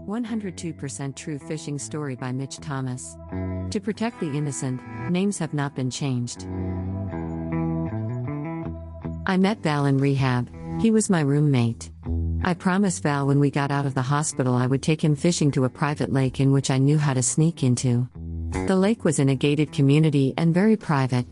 102% True Fishing Story by Mitch Thomas. To protect the innocent, names have not been changed. I met Val in rehab. He was my roommate. I promised Val when we got out of the hospital I would take him fishing to a private lake in which I knew how to sneak into. The lake was in a gated community and very private.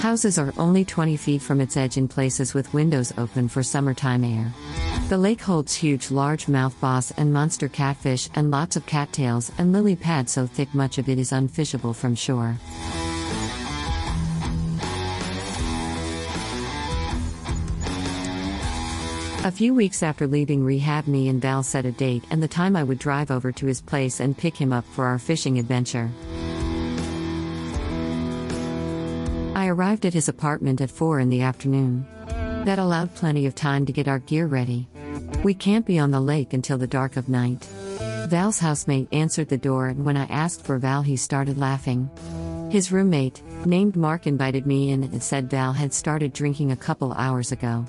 Houses are only 20 feet from its edge in places with windows open for summertime air. The lake holds huge largemouth bass and monster catfish and lots of cattails and lily pad so thick much of it is unfishable from shore. A few weeks after leaving rehab, me and Val set a date and the time I would drive over to his place and pick him up for our fishing adventure. I arrived at his apartment at 4 in the afternoon. That allowed plenty of time to get our gear ready. We can't be on the lake until the dark of night. Val's housemate answered the door and when I asked for Val he started laughing. His roommate, named Mark, invited me in and said Val had started drinking a couple hours ago.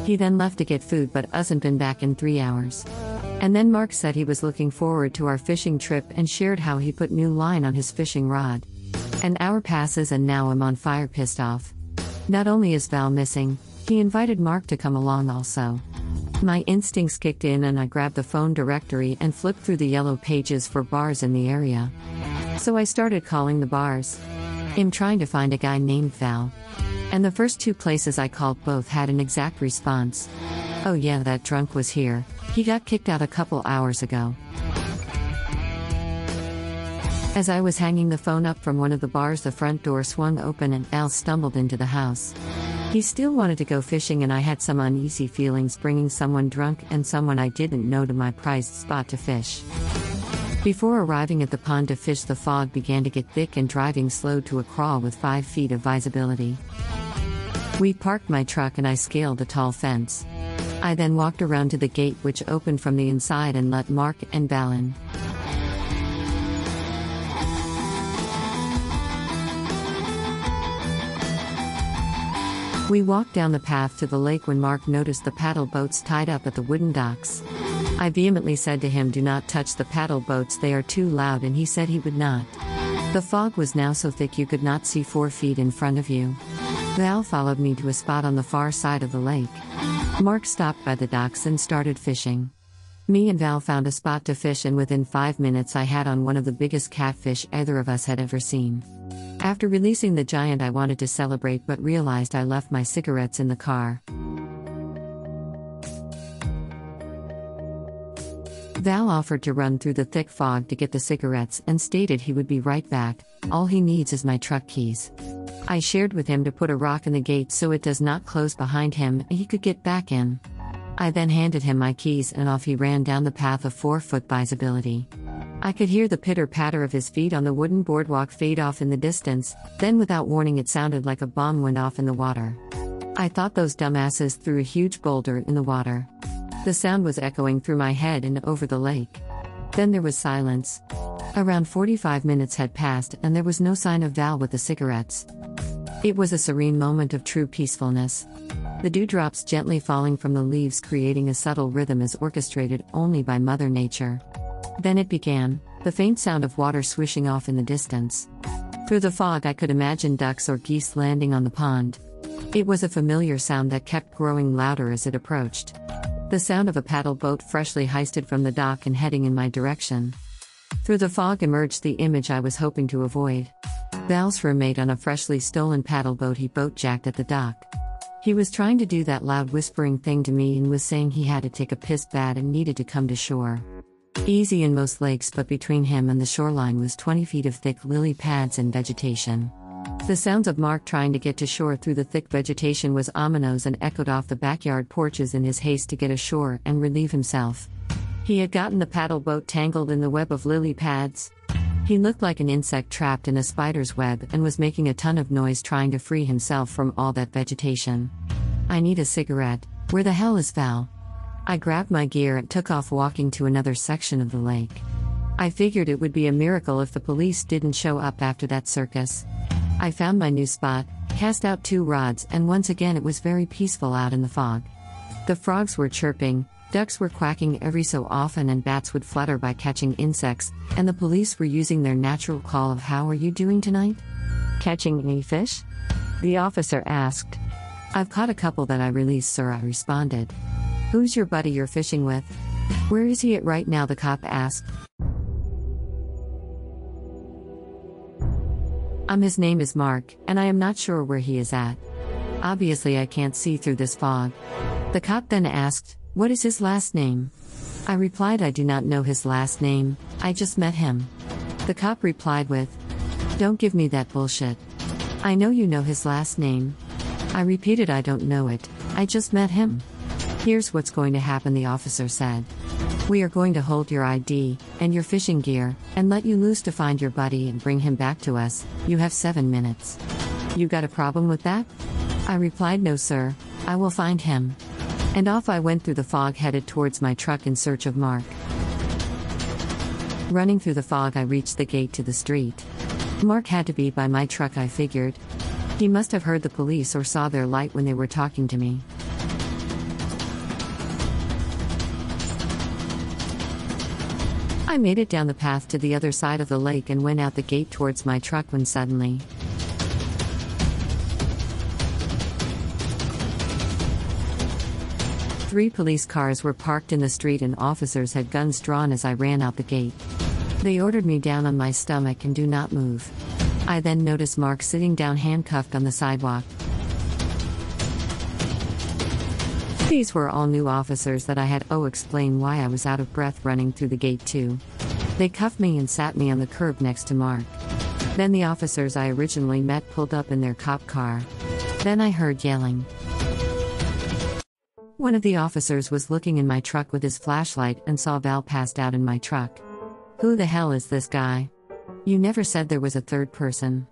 He then left to get food but hasn't been back in 3 hours. And then Mark said he was looking forward to our fishing trip and shared how he put new line on his fishing rod. An hour passes and now I'm on fire pissed off. Not only is Val missing, he invited Mark to come along also. My instincts kicked in and I grabbed the phone directory and flipped through the yellow pages for bars in the area. So I started calling the bars. I'm trying to find a guy named Val. And the first 2 places I called both had an exact response. Oh yeah, that drunk was here. He got kicked out a couple hours ago. As I was hanging the phone up from one of the bars, the front door swung open and Val stumbled into the house. He still wanted to go fishing and I had some uneasy feelings bringing someone drunk and someone I didn't know to my prized spot to fish. Before arriving at the pond to fish, the fog began to get thick and driving slowed to a crawl with 5 feet of visibility. We parked my truck and I scaled a tall fence. I then walked around to the gate which opened from the inside and let Mark and Val in. We walked down the path to the lake when Mark noticed the paddle boats tied up at the wooden docks. I vehemently said to him, "Do not touch the paddle boats, they are too loud," and he said he would not. The fog was now so thick you could not see 4 feet in front of you. Val followed me to a spot on the far side of the lake. Mark stopped by the docks and started fishing. Me and Val found a spot to fish and within 5 minutes I had on one of the biggest catfish either of us had ever seen. After releasing the giant I wanted to celebrate but realized I left my cigarettes in the car. Val offered to run through the thick fog to get the cigarettes and stated he would be right back. All he needs is my truck keys. I shared with him to put a rock in the gate so it does not close behind him and he could get back in. I then handed him my keys and off he ran down the path of 4 foot visibility. I could hear the pitter-patter of his feet on the wooden boardwalk fade off in the distance, then without warning it sounded like a bomb went off in the water. I thought those dumbasses threw a huge boulder in the water. The sound was echoing through my head and over the lake. Then there was silence. Around 45 minutes had passed and there was no sign of Val with the cigarettes. It was a serene moment of true peacefulness. The dewdrops gently falling from the leaves creating a subtle rhythm as orchestrated only by Mother Nature. Then it began, the faint sound of water swishing off in the distance. Through the fog I could imagine ducks or geese landing on the pond. It was a familiar sound that kept growing louder as it approached. The sound of a paddle boat freshly hoisted from the dock and heading in my direction. Through the fog emerged the image I was hoping to avoid. Val's roommate on a freshly stolen paddle boat he boat jacked at the dock. He was trying to do that loud whispering thing to me and was saying he had to take a piss bad and needed to come to shore. Easy in most lakes, but between him and the shoreline was 20 feet of thick lily pads and vegetation. The sounds of Mark trying to get to shore through the thick vegetation was ominous and echoed off the backyard porches in his haste to get ashore and relieve himself. He had gotten the paddle boat tangled in the web of lily pads. He looked like an insect trapped in a spider's web and was making a ton of noise trying to free himself from all that vegetation. I need a cigarette. Where the hell is Val? I grabbed my gear and took off walking to another section of the lake. I figured it would be a miracle if the police didn't show up after that circus. I found my new spot, cast out 2 rods and once again it was very peaceful out in the fog. The frogs were chirping, Ducks were quacking every so often and bats would flutter by catching insects, and the police were using their natural call of "How are you doing tonight? Catching any fish?" The officer asked. "I've caught a couple that I released, sir," I responded. "Who's your buddy you're fishing with? Where is he at right now?" the cop asked. His name is Mark, and I am not sure where he is at. Obviously I can't see through this fog." The cop then asked, "What is his last name?" I replied, "I do not know his last name, I just met him." The cop replied with, "Don't give me that bullshit. I know you know his last name." I repeated, "I don't know it, I just met him." "Here's what's going to happen," the officer said. "We are going to hold your ID and your fishing gear and let you loose to find your buddy and bring him back to us. You have 7 minutes. You got a problem with that?" I replied, "No, sir, I will find him." And off I went through the fog, headed towards my truck in search of Mark. Running through the fog, I reached the gate to the street. Mark had to be by my truck, I figured. He must have heard the police or saw their light when they were talking to me. I made it down the path to the other side of the lake and went out the gate towards my truck when suddenly, three police cars were parked in the street and officers had guns drawn as I ran out the gate. They ordered me down on my stomach and do not move. I then noticed Mark sitting down handcuffed on the sidewalk. These were all new officers that I had to explain why I was out of breath running through the gate too. They cuffed me and sat me on the curb next to Mark. Then the officers I originally met pulled up in their cop car. Then I heard yelling. One of the officers was looking in my truck with his flashlight and saw Val passed out in my truck. "Who the hell is this guy? You never said there was a third person."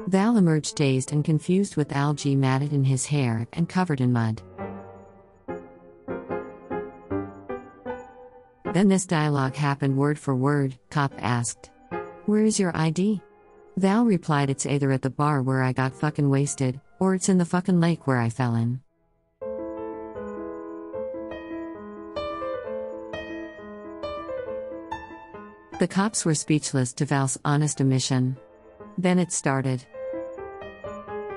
Val emerged dazed and confused with algae matted in his hair and covered in mud. Then this dialogue happened word for word. Cop asked, "Where is your ID?" Val replied, "It's either at the bar where I got fucking wasted, or it's in the fucking lake where I fell in." The cops were speechless to Val's honest admission. Then it started.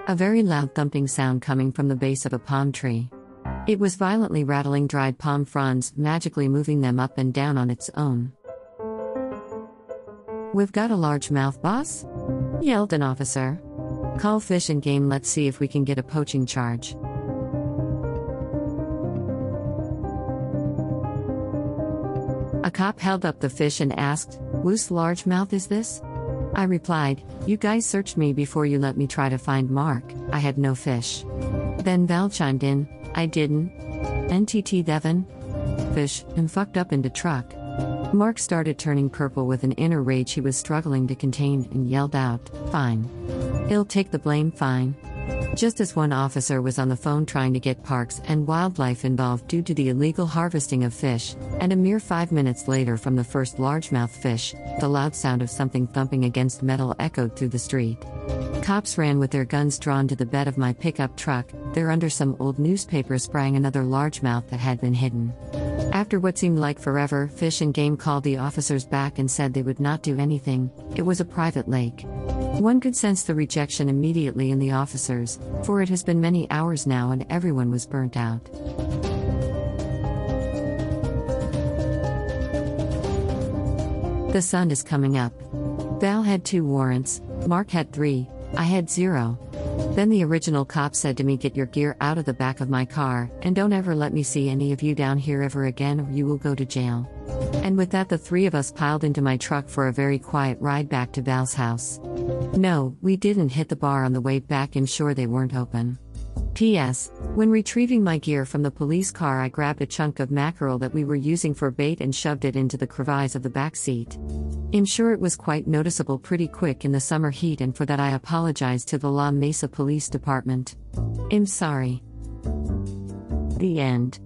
A very loud thumping sound coming from the base of a palm tree. It was violently rattling dried palm fronds, magically moving them up and down on its own. "We've got a largemouth, boss?" yelled an officer. "Call Fish and Game, let's see if we can get a poaching charge." A cop held up the fish and asked, "Whose largemouth is this?" I replied, "You guys searched me before you let me try to find Mark, I had no fish." Then Val chimed in, "I didn't. NTT Devon. Fish, and fucked up into truck." Mark started turning purple with an inner rage he was struggling to contain and yelled out, "Fine. He'll take the blame, fine." Just as one officer was on the phone trying to get parks and wildlife involved due to the illegal harvesting of fish, and a mere 5 minutes later from the first largemouth fish, the loud sound of something thumping against metal echoed through the street. Cops ran with their guns drawn to the bed of my pickup truck. There under some old newspaper sprang another largemouth that had been hidden. After what seemed like forever, Fish and Game called the officers back and said they would not do anything. It was a private lake. One could sense the rejection immediately in the officers, for it has been many hours now and everyone was burnt out. The sun is coming up. Val had 2 warrants, Mark had 3, I had 0. Then the original cop said to me, "Get your gear out of the back of my car, and don't ever let me see any of you down here ever again or you will go to jail." And with that the 3 of us piled into my truck for a very quiet ride back to Val's house. No, we didn't hit the bar on the way back, I'm sure they weren't open. P.S. When retrieving my gear from the police car, I grabbed a chunk of mackerel that we were using for bait and shoved it into the crevice of the back seat. I'm sure it was quite noticeable pretty quick in the summer heat, and for that I apologize to the La Mesa Police Department. I'm sorry. The end.